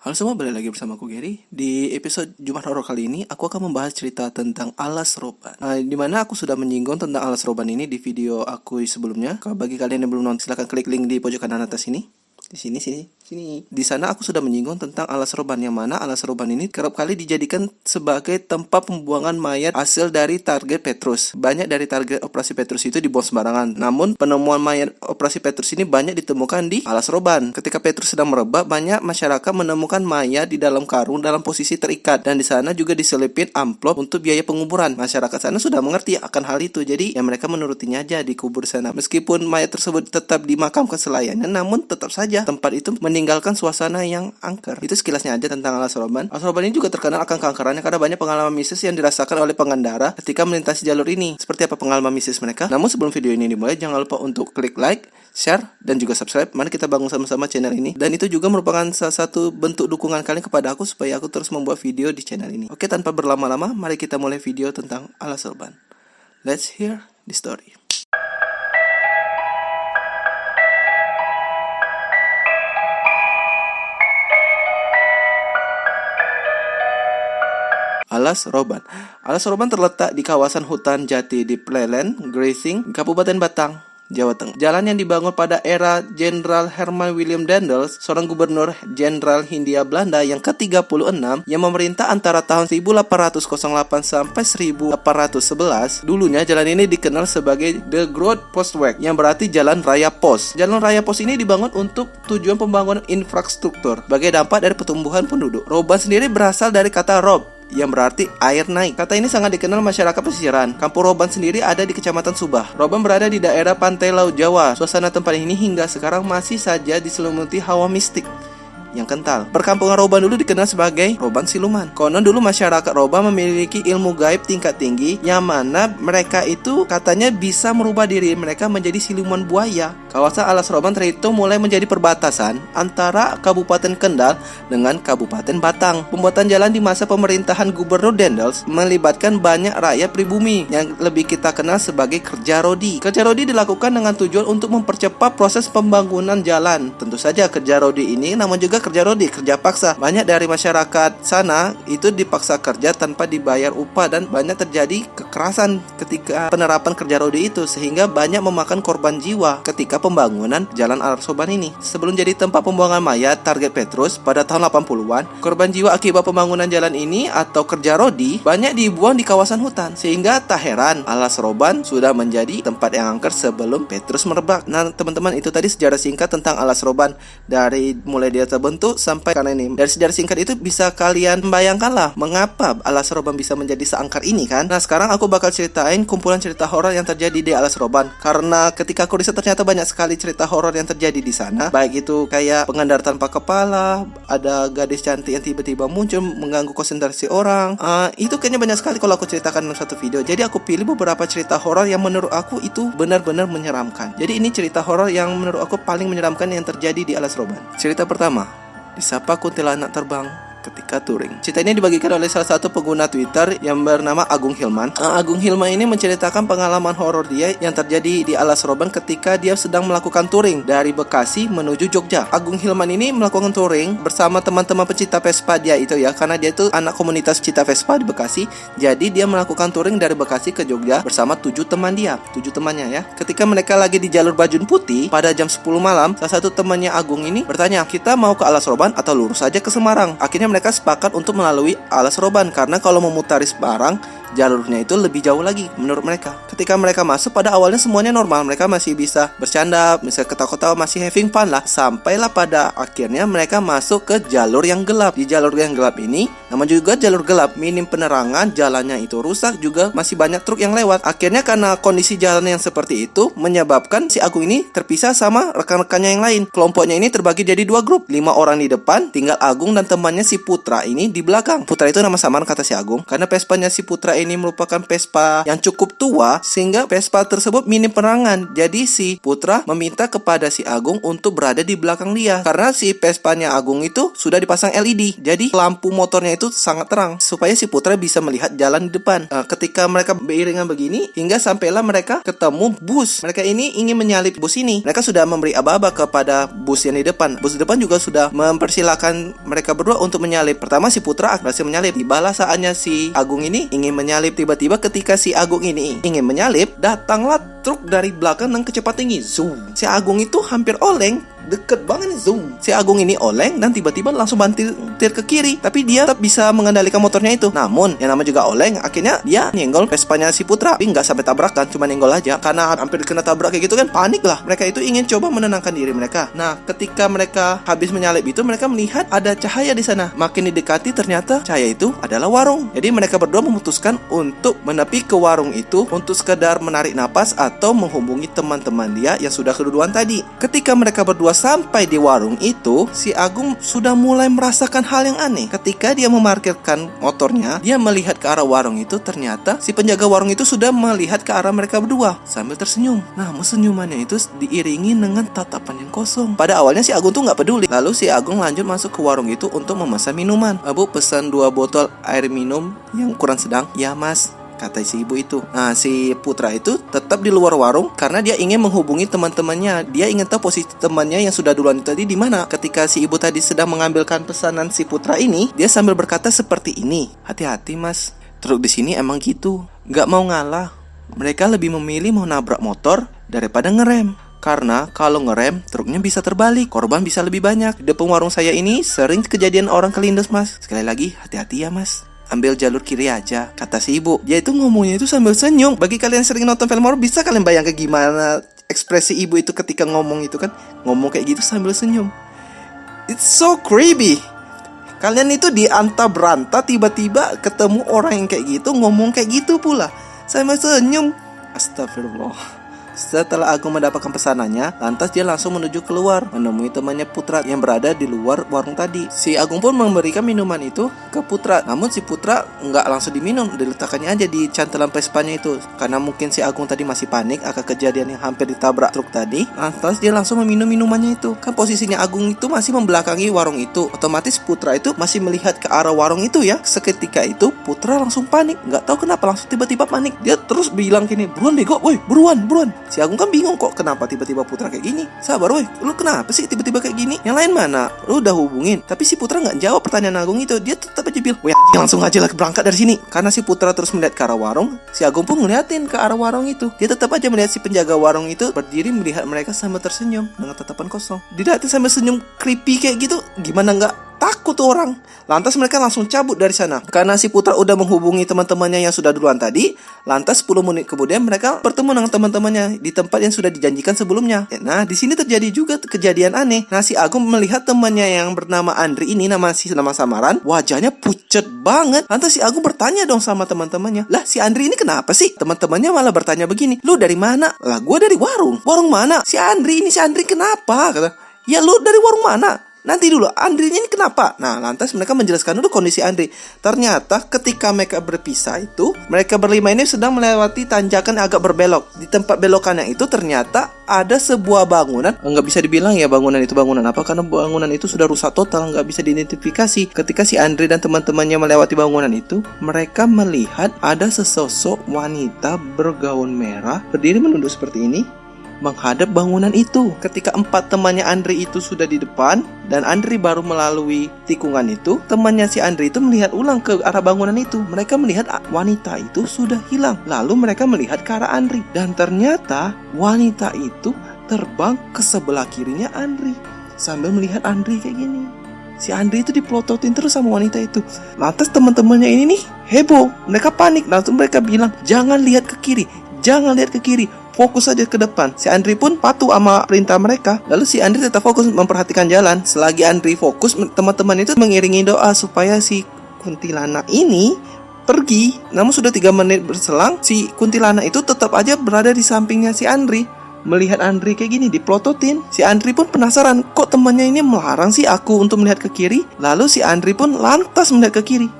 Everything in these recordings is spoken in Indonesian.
Halo semua, balik lagi bersama aku Gary. Di episode Jumat Horor kali ini, aku akan membahas cerita tentang alas roban. Dimana aku sudah menyinggung tentang alas roban ini di video aku sebelumnya. Kalau bagi kalian yang belum nonton, silahkan klik link di pojok kanan atas ini. Di sini. Di sana aku sudah menyinggung tentang alas roban, yang mana alas roban ini kerap kali dijadikan sebagai tempat pembuangan mayat hasil dari target Petrus. Banyak dari target operasi Petrus itu dibuang sembarangan. Namun penemuan mayat operasi Petrus ini banyak ditemukan di alas roban. Ketika Petrus sedang merebak, banyak masyarakat menemukan mayat di dalam karung dalam posisi terikat, dan di sana juga diselipin amplop untuk biaya penguburan. Masyarakat sana sudah mengerti akan hal itu, jadi ya mereka menurutinya aja dikubur sana. Meskipun mayat tersebut tetap dimakamkan selayaknya, namun tetap saja tempat itu meninggalkan suasana yang angker. Itu sekilasnya aja tentang alas roban. Alas roban ini juga terkenal akan keangkerannya karena banyak pengalaman mistis yang dirasakan oleh pengendara ketika melintasi jalur ini. Seperti apa pengalaman mistis mereka? Namun sebelum video ini dimulai, jangan lupa untuk klik like, share, dan juga subscribe. Mari kita bangun sama-sama channel ini. Dan itu juga merupakan salah satu bentuk dukungan kalian kepada aku supaya aku terus membuat video di channel ini. Oke, tanpa berlama-lama, mari kita mulai video tentang alas roban. Let's hear the story. Alas roban. Alas roban terletak di kawasan hutan jati di Pleland, Grazing, Kabupaten Batang, Jawa Tengah. Jalan yang dibangun pada era Jenderal Herman Willem Daendels, seorang gubernur Jenderal Hindia Belanda yang ke-36 yang memerintah antara tahun 1808 sampai 1811. Dulunya jalan ini dikenal sebagai The Groot Postweg, yang berarti jalan raya pos. Jalan raya pos ini dibangun untuk tujuan pembangunan infrastruktur sebagai dampak dari pertumbuhan penduduk. Roban sendiri berasal dari kata rob, yang berarti air naik. Kata ini sangat dikenal masyarakat pesisiran. Kampung Roban sendiri ada di Kecamatan Subah. Roban berada di daerah pantai Laut Jawa. Suasana tempat ini hingga sekarang masih saja diselimuti hawa mistik yang kental. Perkampungan Roban dulu dikenal sebagai Roban Siluman. Konon dulu masyarakat Roban memiliki ilmu gaib tingkat tinggi, yang mana mereka itu katanya bisa merubah diri mereka menjadi siluman buaya. Kawasan alas Roban terhitung mulai menjadi perbatasan antara Kabupaten Kendal dengan Kabupaten Batang. Pembuatan jalan di masa pemerintahan Gubernur Daendels melibatkan banyak rakyat pribumi yang lebih kita kenal sebagai kerja rodi. Kerja rodi dilakukan dengan tujuan untuk mempercepat proses pembangunan jalan. Tentu saja kerja rodi ini namun juga kerja rodi, kerja paksa. Banyak dari masyarakat sana itu dipaksa kerja tanpa dibayar upah, dan banyak terjadi kekerasan ketika penerapan kerja rodi itu, sehingga banyak memakan korban jiwa ketika pembangunan jalan alas roban ini. Sebelum jadi tempat pembuangan mayat target Petrus pada tahun 80-an, korban jiwa akibat pembangunan jalan ini atau kerja rodi banyak dibuang di kawasan hutan, sehingga tak heran alas roban sudah menjadi tempat yang angker sebelum Petrus merebak. Nah teman-teman, itu tadi sejarah singkat tentang alas roban, dari mulai dia terbentuk sampai karena ini. Dari sejarah singkat itu bisa kalian membayangkan lah mengapa alas roban bisa menjadi seangker ini kan. Nah sekarang aku bakal ceritain kumpulan cerita horor yang terjadi di alas roban, karena ketika aku riset ternyata banyak sekali cerita horor yang terjadi di sana. Baik itu kayak pengendara tanpa kepala, ada gadis cantik yang tiba-tiba muncul mengganggu konsentrasi orang. Itu kayaknya banyak sekali kalau aku ceritakan dalam satu video. Jadi aku pilih beberapa cerita horor yang menurut aku itu benar-benar menyeramkan. Jadi ini cerita horor yang menurut aku paling menyeramkan yang terjadi di alas roban. Cerita pertama, disapa kuntilanak terbang ketika touring. Cerita ini dibagikan oleh salah satu pengguna Twitter yang bernama Agung Hilman. Agung Hilman ini menceritakan pengalaman horor dia yang terjadi di alas roban ketika dia sedang melakukan touring dari Bekasi menuju Jogja. Agung Hilman ini melakukan touring bersama teman-teman pecinta Vespa dia itu ya, karena dia itu anak komunitas pecinta Vespa di Bekasi. Jadi dia melakukan touring dari Bekasi ke Jogja bersama 7 temannya ya. Ketika mereka lagi di jalur Bajun Putih pada jam 10 malam, salah satu temannya Agung ini bertanya, "Kita mau ke alas roban atau lurus saja ke Semarang?" Akhirnya mereka sepakat untuk melalui alas roban, karena kalau memutari Semarang jalurnya itu lebih jauh lagi menurut mereka. Ketika mereka masuk, pada awalnya semuanya normal, mereka masih bisa bercanda, bisa ketawa-ketawa, masih having fun lah. Sampailah pada akhirnya mereka masuk ke jalur yang gelap. Di jalur yang gelap ini, nama juga jalur gelap, minim penerangan, jalannya itu rusak, juga masih banyak truk yang lewat. Akhirnya karena kondisi jalan yang seperti itu menyebabkan si Agung ini terpisah sama rekan-rekannya yang lain. Kelompoknya ini terbagi jadi 2 grup, 5 orang di depan, tinggal Agung dan temannya si Putra ini di belakang. Putra itu nama samaran kata si Agung, karena Vespanya si Putra ini ini merupakan Vespa yang cukup tua, sehingga Vespa tersebut minim penerangan. Jadi si Putra meminta kepada si Agung untuk berada di belakang dia, karena si Vespanya Agung itu sudah dipasang LED. Jadi lampu motornya itu sangat terang supaya si Putra bisa melihat jalan di depan. Ketika mereka beriringan begini, hingga sampailah mereka ketemu bus. Mereka ini ingin menyalip bus ini. Mereka sudah memberi aba-aba kepada bus yang di depan. Bus di depan juga sudah mempersilahkan mereka berdua untuk menyalip. Pertama si Putra berhasil menyalip. Tibalah saatnya si Agung ini ingin menyalip. Tiba-tiba ketika si Agung ini ingin menyalip, datanglah truk dari belakang dengan kecepatan tinggi. Zoom. Si Agung itu hampir oleng. Deket banget nih, zoom. Si Agung ini oleng dan tiba-tiba langsung bantir ke kiri. Tapi dia tetap bisa mengendalikan motornya itu. Namun yang namanya juga oleng, akhirnya dia nyenggol Vespanya si Putra. Tapi nggak sampai tabrakan, cuma nyenggol aja. Karena hampir kena tabrak kayak gitu kan, panik lah. Mereka itu ingin coba menenangkan diri mereka. Nah, ketika mereka habis menyalip itu, mereka melihat ada cahaya di sana. Makin didekati, ternyata cahaya itu adalah warung. Jadi mereka berdua memutuskan untuk menepi ke warung itu untuk sekedar menarik napas atau menghubungi teman-teman dia yang sudah keduluan tadi. Ketika mereka berdua sampai di warung itu, si Agung sudah mulai merasakan hal yang aneh. Ketika dia memarkirkan motornya, dia melihat ke arah warung itu, ternyata si penjaga warung itu sudah melihat ke arah mereka berdua sambil tersenyum. Nah, senyumannya itu diiringi dengan tatapan yang kosong. Pada awalnya si Agung tuh nggak peduli. Lalu si Agung lanjut masuk ke warung itu untuk memesan minuman. Bu, pesan 2 botol air minum yang ukuran sedang. Ya mas, kata si ibu itu. Nah, si Putra itu tetap di luar warung karena dia ingin menghubungi teman-temannya. Dia ingin tahu posisi temannya yang sudah duluan tadi di mana. Ketika si ibu tadi sedang mengambilkan pesanan si Putra ini, dia sambil berkata seperti ini. Hati-hati mas, truk di sini emang gitu, nggak mau ngalah. Mereka lebih memilih mau nabrak motor daripada ngerem. Karena kalau ngerem, truknya bisa terbalik, korban bisa lebih banyak. Di depan warung saya ini sering kejadian orang kelindes mas. Sekali lagi, hati-hati ya mas. Ambil jalur kiri aja, kata si ibu. Dia itu ngomongnya itu sambil senyum. Bagi kalian yang sering nonton film horor, bisa kalian bayangkan gimana ekspresi ibu itu ketika ngomong itu kan. Ngomong kayak gitu sambil senyum. It's so creepy. Kalian itu diantah berantah, tiba-tiba ketemu orang yang kayak gitu, ngomong kayak gitu pula sambil senyum. Astagfirullah. Setelah Agung mendapatkan pesanannya, lantas dia langsung menuju keluar, menemui temannya Putra yang berada di luar warung tadi. Si Agung pun memberikan minuman itu ke Putra. Namun si Putra nggak langsung diminum, diletakkannya aja di cantelan Vespanya itu. Karena mungkin si Agung tadi masih panik akan kejadian yang hampir ditabrak truk tadi. Lantas dia langsung meminum minumannya itu. Kan posisinya Agung itu masih membelakangi warung itu. Otomatis Putra itu masih melihat ke arah warung itu ya. Seketika itu Putra langsung panik. Nggak tahu kenapa langsung tiba-tiba panik. Dia terus bilang gini, buruan bego, woi buruan. Si Agung kan bingung kok kenapa tiba-tiba Putra kayak gini. Sabar woi, lu kenapa sih tiba-tiba kayak gini? Yang lain mana? Lu udah hubungin. Tapi si Putra nggak jawab pertanyaan Agung itu. Dia tetap aja bilang, woi langsung aja lah berangkat dari sini. Karena si Putra terus melihat ke arah warung, si Agung pun ngeliatin ke arah warung itu. Dia tetap aja melihat si penjaga warung itu berdiri melihat mereka sambil tersenyum dengan tatapan kosong. Dilihatin sambil senyum creepy kayak gitu, gimana nggak takut tuh orang. Lantas mereka langsung cabut dari sana. Karena si Putra udah menghubungi teman-temannya yang sudah duluan tadi. Lantas 10 menit kemudian mereka bertemu dengan teman-temannya di tempat yang sudah dijanjikan sebelumnya. Nah, di sini terjadi juga kejadian aneh. Nah, si Agung melihat temannya yang bernama Andri ini, nama samaran, wajahnya pucet banget. Lantas si Agung bertanya dong sama teman-temannya, "Lah, si Andri ini kenapa sih?" Teman-temannya malah bertanya begini, "Lu dari mana?" "Lah, gua dari warung." "Warung mana?" Si Andri kenapa?" Kata, "Ya lu dari warung mana? Nanti dulu, Andri ini kenapa?" Nah, lantas mereka menjelaskan dulu kondisi Andri. Ternyata ketika mereka berpisah itu, mereka berlima ini sedang melewati tanjakan agak berbelok. Di tempat belokannya itu ternyata ada sebuah bangunan. Nggak bisa dibilang ya bangunan itu bangunan apa, karena bangunan itu sudah rusak total, nggak bisa diidentifikasi. Ketika si Andri dan teman-temannya melewati bangunan itu, mereka melihat ada sesosok wanita bergaun merah berdiri menunduk seperti ini menghadap bangunan itu. Ketika 4 temannya Andri itu sudah di depan dan Andri baru melalui tikungan itu, temannya si Andri itu melihat ulang ke arah bangunan itu. Mereka melihat wanita itu sudah hilang. Lalu mereka melihat ke arah Andri dan ternyata wanita itu terbang ke sebelah kirinya Andri sambil melihat Andri kayak gini. Si Andri itu dipelototin terus sama wanita itu. Lantas teman-temannya ini nih heboh, mereka panik. Langsung mereka bilang, "Jangan lihat ke kiri, jangan lihat ke kiri, fokus saja ke depan." Si Andri pun patuh sama perintah mereka. Lalu si Andri tetap fokus memperhatikan jalan. Selagi Andri fokus, teman-teman itu mengiringi doa supaya si kuntilanak ini pergi. Namun sudah 3 menit berselang, si kuntilanak itu tetap aja berada di sampingnya si Andri. Melihat Andri kayak gini dipelototin, si Andri pun penasaran, kok temannya ini melarang sih aku untuk melihat ke kiri. Lalu si Andri pun lantas melihat ke kiri.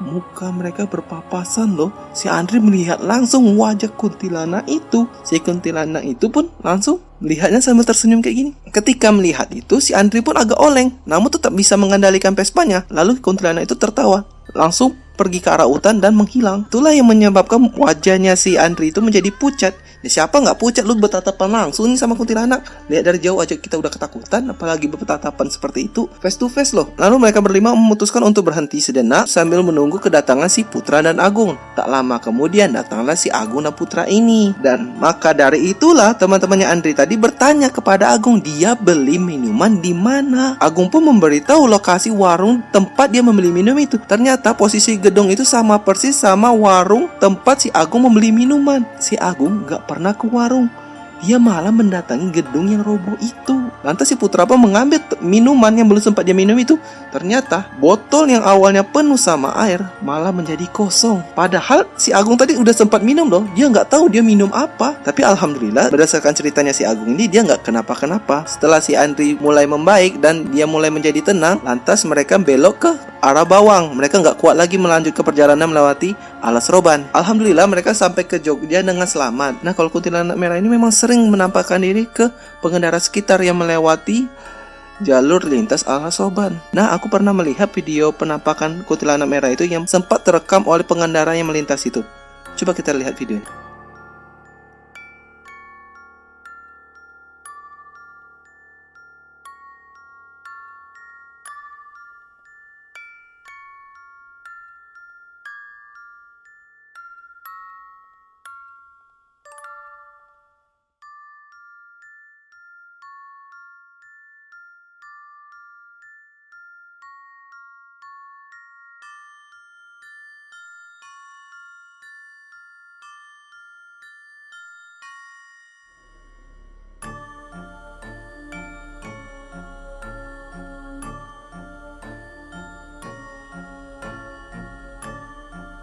muka mereka berpapasan loh. Si Andri melihat langsung wajah kuntilanak itu. Si kuntilanak itu pun langsung melihatnya sambil tersenyum kayak gini. Ketika melihat itu, si Andri pun agak oleng, namun tetap bisa mengendalikan Vespanya. Lalu kuntilanak itu tertawa, langsung pergi ke arah hutan dan menghilang. Itulah yang menyebabkan wajahnya si Andri itu menjadi pucat. Ya siapa nggak pucat, lu bertatapan langsung nih sama kuntilanak. Lihat dari jauh aja kita udah ketakutan, apalagi bertatapan seperti itu, face to face loh. Lalu mereka berlima memutuskan untuk berhenti sejenak sambil menunggu kedatangan si Putra dan Agung. Tak lama kemudian datanglah si Agung dan Putra ini. Dan maka dari itulah teman-temannya Andri tadi bertanya kepada Agung, dia beli minuman di mana. Agung pun memberitahu lokasi warung tempat dia membeli minum itu. Ternyata posisi gedung itu sama persis sama warung tempat si Agung membeli minuman. Si Agung nggak pernah ke warung, dia malah mendatangi gedung yang roboh itu. Lantas si Putra pun mengambil minuman yang belum sempat dia minum itu. Ternyata botol yang awalnya penuh sama air malah menjadi kosong. Padahal si Agung tadi udah sempat minum loh. Dia nggak tahu dia minum apa. Tapi alhamdulillah berdasarkan ceritanya si Agung ini, dia nggak kenapa-kenapa. Setelah si Andri mulai membaik dan dia mulai menjadi tenang, lantas mereka belok ke arah Bawang. Mereka nggak kuat lagi melanjutkan perjalanan melewati Alas Roban. Alhamdulillah mereka sampai ke Jogja dengan selamat. Nah, kalau kuntilanak merah ini memang sering menampakkan diri ke pengendara sekitar yang melewati jalur lintas Alas Roban. Nah, aku pernah melihat video penampakan kuntilanak merah itu yang sempat terekam oleh pengendara yang melintas itu. Coba kita lihat videonya.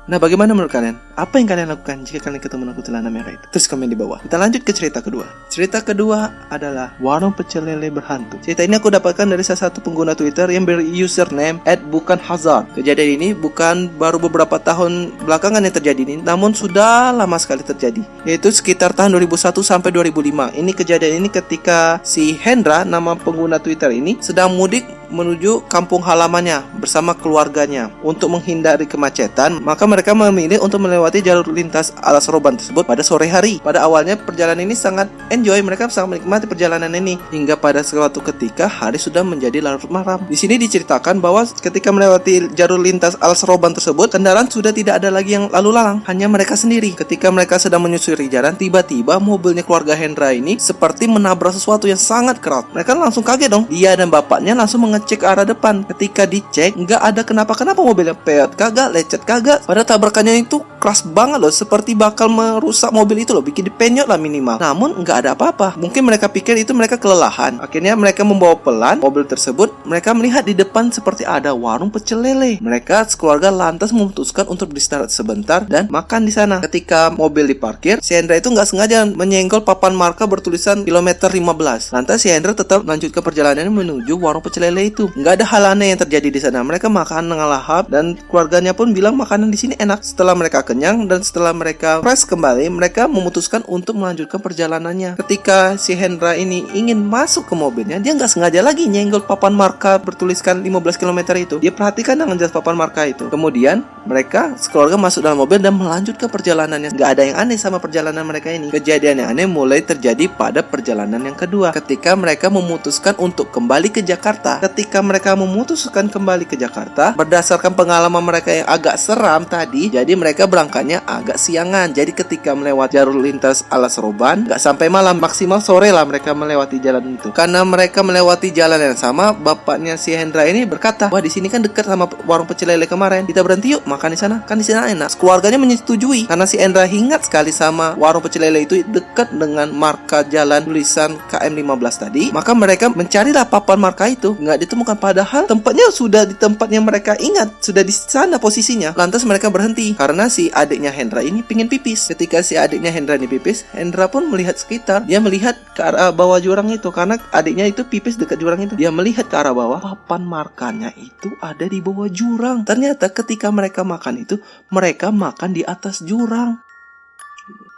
Nah, bagaimana menurut kalian? Apa yang kalian lakukan jika kalian ketemu dengan kuntilanak merah itu? Terus komen di bawah. Kita lanjut ke cerita kedua. Cerita kedua adalah warung pecel lele berhantu. Cerita ini aku dapatkan dari salah satu pengguna Twitter yang berusername @bukanhazard. Kejadian ini bukan baru beberapa tahun belakangan yang terjadi ini, namun sudah lama sekali terjadi. Yaitu sekitar tahun 2001 sampai 2005. Ini kejadian ini ketika si Hendra, nama pengguna Twitter ini, sedang mudik menuju kampung halamannya bersama keluarganya. Untuk menghindari kemacetan, maka mereka memilih untuk melewati jalur lintas Alas Roban tersebut pada sore hari. Pada awalnya perjalanan ini sangat enjoy, mereka sangat menikmati perjalanan ini hingga pada suatu ketika hari sudah menjadi larut malam. Di sini diceritakan bahwa ketika melewati jalur lintas Alas Roban tersebut, kendaraan sudah tidak ada lagi yang lalu lalang, hanya mereka sendiri. Ketika mereka sedang menyusuri jalan, tiba-tiba mobilnya keluarga Hendra ini seperti menabrak sesuatu yang sangat keras. Mereka langsung kaget dong. Dia dan bapaknya langsung ngecek ke arah depan. Ketika dicek, nggak ada kenapa-kenapa mobilnya, peot kagak, lecet kagak. Pada tabrakannya itu keras banget loh, seperti bakal merusak mobil itu loh, bikin dipenyot lah minimal. Namun nggak ada apa-apa. Mungkin mereka pikir itu mereka kelelahan. Akhirnya mereka membawa pelan mobil tersebut. Mereka melihat di depan seperti ada warung pecel lele. Mereka sekeluarga lantas memutuskan untuk beristirahat sebentar dan makan di sana. Ketika mobil diparkir, si Hendra itu nggak sengaja menyenggol papan marka bertulisan kilometer 15. Lantas si Hendra tetap lanjut ke perjalanannya menuju warung pecel lele itu. Nggak ada hal aneh yang terjadi di sana. Mereka makan dengan lahap dan keluarganya pun bilang makanan di sini enak. Setelah mereka kenyang dan setelah mereka fresh kembali, mereka memutuskan untuk melanjutkan perjalanannya. Ketika si Hendra ini ingin masuk ke mobilnya, dia nggak sengaja lagi nyenggol papan marka bertuliskan 15 km itu. Dia perhatikan dengan jelas papan marka itu. Kemudian mereka sekeluarga masuk dalam mobil dan melanjutkan perjalanannya. Nggak ada yang aneh sama perjalanan mereka ini. Kejadian yang aneh mulai terjadi pada perjalanan yang kedua. Ketika mereka memutuskan untuk kembali ke Jakarta. Ketika mereka memutuskan kembali ke Jakarta, berdasarkan pengalaman mereka yang agak seram tadi, jadi mereka berangkatnya agak siangan. Jadi ketika melewati jalur lintas Alas Roban, nggak sampai malam, maksimal sore lah mereka melewati jalan itu. Karena mereka melewati jalan yang sama, bapaknya si Hendra ini berkata, wah di sini kan dekat sama warung pecel lele kemarin, kita berhenti yuk makan di sana, kan di sana enak. Keluarganya menyetujui karena si Hendra ingat sekali sama warung pecel lele itu dekat dengan marka jalan tulisan KM15 tadi. Maka mereka mencarilah papan marka itu, nggak ditemukan. Padahal tempatnya sudah di tempat yang mereka ingat, sudah di sana posisinya. Lantas mereka berhenti karena si adiknya Hendra ini pingin pipis. Ketika si adiknya Hendra ini pipis, Hendra pun melihat sekitar. Dia melihat ke arah bawah jurang itu karena adiknya itu pipis dekat jurang itu. Dia melihat ke arah bawah, papan markanya itu ada di bawah jurang. Ternyata ketika mereka mereka makan itu, mereka makan di atas jurang.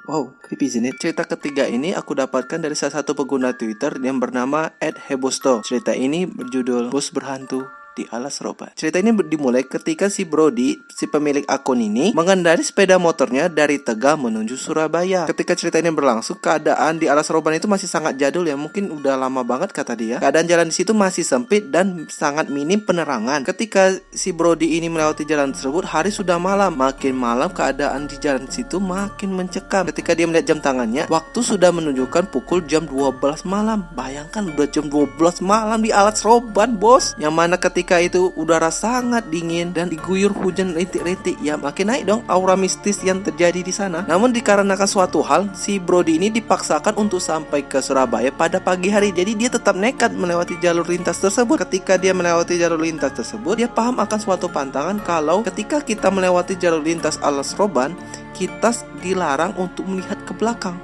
Wow, creepy isn't it? Cerita ketiga ini aku dapatkan dari salah satu pengguna Twitter yang bernama @hebosto. Cerita ini berjudul Bos Berhantu di Alas Roban. Cerita ini dimulai ketika si Brody, si pemilik akun ini, mengendarai sepeda motornya dari Tegal menuju Surabaya. Ketika cerita ini berlangsung, keadaan di Alas Roban itu masih sangat jadul ya, mungkin udah lama banget kata dia. Keadaan jalan di situ masih sempit dan sangat minim penerangan. Ketika si Brody ini melewati jalan tersebut, hari sudah malam. Makin malam keadaan di jalan situ makin mencekam. Ketika dia melihat jam tangannya, waktu sudah menunjukkan pukul jam 12 malam. Bayangkan udah jam 12 malam di Alas Roban, bos. Yang mana ketika itu udara sangat dingin dan diguyur hujan rintik-rintik, ya makin naik dong aura mistis yang terjadi di sana. Namun dikarenakan suatu hal, si Brody ini dipaksakan untuk sampai ke Surabaya pada pagi hari. Jadi dia tetap nekat melewati jalur lintas tersebut. Ketika dia melewati jalur lintas tersebut, dia paham akan suatu pantangan kalau ketika kita melewati jalur lintas Alas Roban, kita dilarang untuk melihat ke belakang.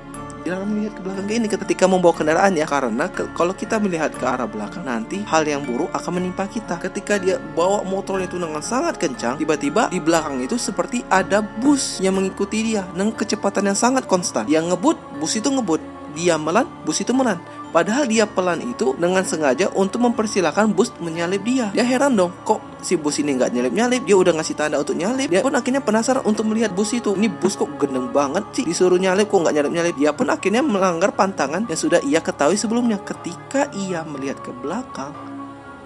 Dilarang melihat ke belakang kayak ini ketika membawa kendaraan ya, karena kalau kita melihat ke arah belakang, nanti hal yang buruk akan menimpa kita. Ketika dia bawa motornya itu dengan sangat kencang, tiba-tiba di belakang itu seperti ada bus yang mengikuti dia dengan kecepatan yang sangat konstan. Dia ngebut, bus itu ngebut. Dia melan, bus itu melan. Padahal dia pelan itu dengan sengaja untuk mempersilahkan bus menyalip dia. Dia heran dong, kok si bus ini nggak nyalip-nyalip. Dia udah ngasih tanda untuk nyalip. Dia pun akhirnya penasaran untuk melihat bus itu. Ini bus kok gendeng banget sih, disuruh nyalip kok nggak nyalip-nyalip. Dia pun akhirnya melanggar pantangan yang sudah ia ketahui sebelumnya. Ketika ia melihat ke belakang,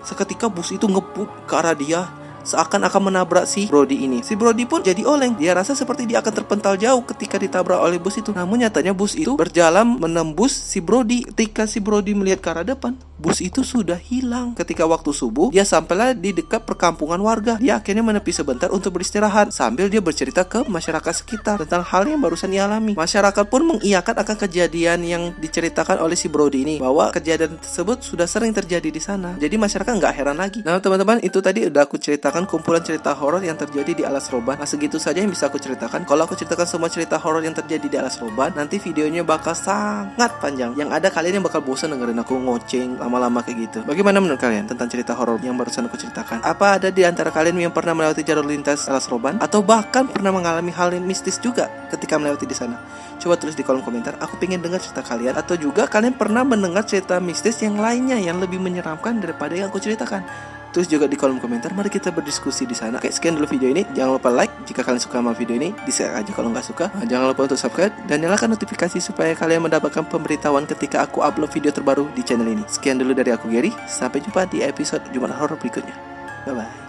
seketika bus itu ngebut ke arah dia, seakan akan menabrak si Brody ini. Si Brody pun jadi oleng. Dia rasa seperti dia akan terpental jauh ketika ditabrak oleh bus itu. Namun nyatanya bus itu berjalan menembus si Brody. Ketika si Brody melihat ke arah depan, bus itu sudah hilang. Ketika waktu subuh, dia sampailah di dekat perkampungan warga. Dia akhirnya menepi sebentar untuk beristirahat sambil dia bercerita ke masyarakat sekitar tentang hal yang barusan ia alami. Masyarakat pun mengiyakan akan kejadian yang diceritakan oleh si Brody ini, bahwa kejadian tersebut sudah sering terjadi di sana. Jadi masyarakat nggak heran lagi. Nah teman-teman, itu tadi udah aku ceritakan kumpulan cerita horor yang terjadi di Alas Roban. Nah segitu saja yang bisa aku ceritakan. Kalau aku ceritakan semua cerita horor yang terjadi di Alas Roban, nanti videonya bakal sangat panjang. Yang ada kalian yang bakal bosan dengerin aku ngoceng lama-lama kayak gitu. Bagaimana menurut kalian tentang cerita horor yang barusan aku ceritakan? Apa ada di antara kalian yang pernah melewati jalur lintas Alas Roban, atau bahkan pernah mengalami hal yang mistis juga ketika melewati di sana? Coba tulis di kolom komentar. Aku pengen dengar cerita kalian. Atau juga kalian pernah mendengar cerita mistis yang lainnya yang lebih menyeramkan daripada yang aku ceritakan? Tulis juga di kolom komentar. Mari kita berdiskusi di sana. Oke, sekian dulu video ini. Jangan lupa like jika kalian suka sama video ini. Di-share aja kalau nggak suka. Nah, jangan lupa untuk subscribe dan nyalakan notifikasi supaya kalian mendapatkan pemberitahuan ketika aku upload video terbaru di channel ini. Sekian dulu dari aku, Gary. Sampai jumpa di episode Jumat Horor berikutnya. Bye-bye.